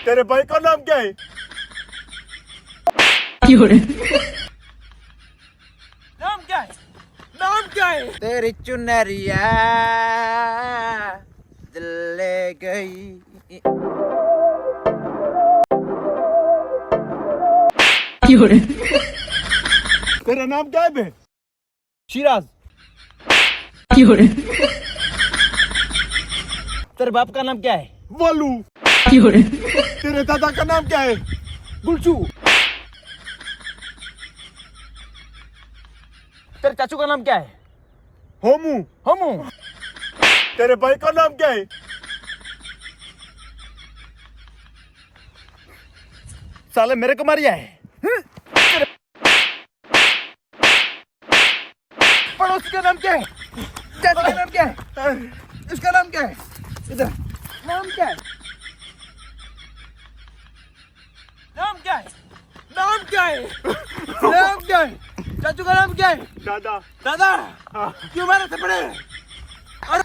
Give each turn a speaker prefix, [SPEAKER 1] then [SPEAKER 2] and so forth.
[SPEAKER 1] तेरे भाई का नाम क्या है? नाम क्या है? नाम क्या है?
[SPEAKER 2] तेरी चुनरिया दिल ले गई.
[SPEAKER 1] तेरा नाम क्या है बे?
[SPEAKER 2] शिराज. तेरे बाप का नाम क्या है?
[SPEAKER 1] वालू. तेरे दादा का नाम क्या है?
[SPEAKER 2] गुलचू. तेरे चाचू का नाम क्या है?
[SPEAKER 1] होमू.
[SPEAKER 2] हमू.
[SPEAKER 1] तेरे भाई का नाम क्या है?
[SPEAKER 2] साले मेरे को मारिया है. पड़ोसी का नाम क्या है? चाची का नाम क्या है? इसका नाम क्या है? इधर नाम क्या है?
[SPEAKER 1] नाम क्या है? नाम क्या है?
[SPEAKER 2] नाम क्या है? चाचू का नाम क्या है?
[SPEAKER 1] दादा.
[SPEAKER 2] दादा
[SPEAKER 1] हाँ.
[SPEAKER 2] क्यों मारे थप्पड़? अरे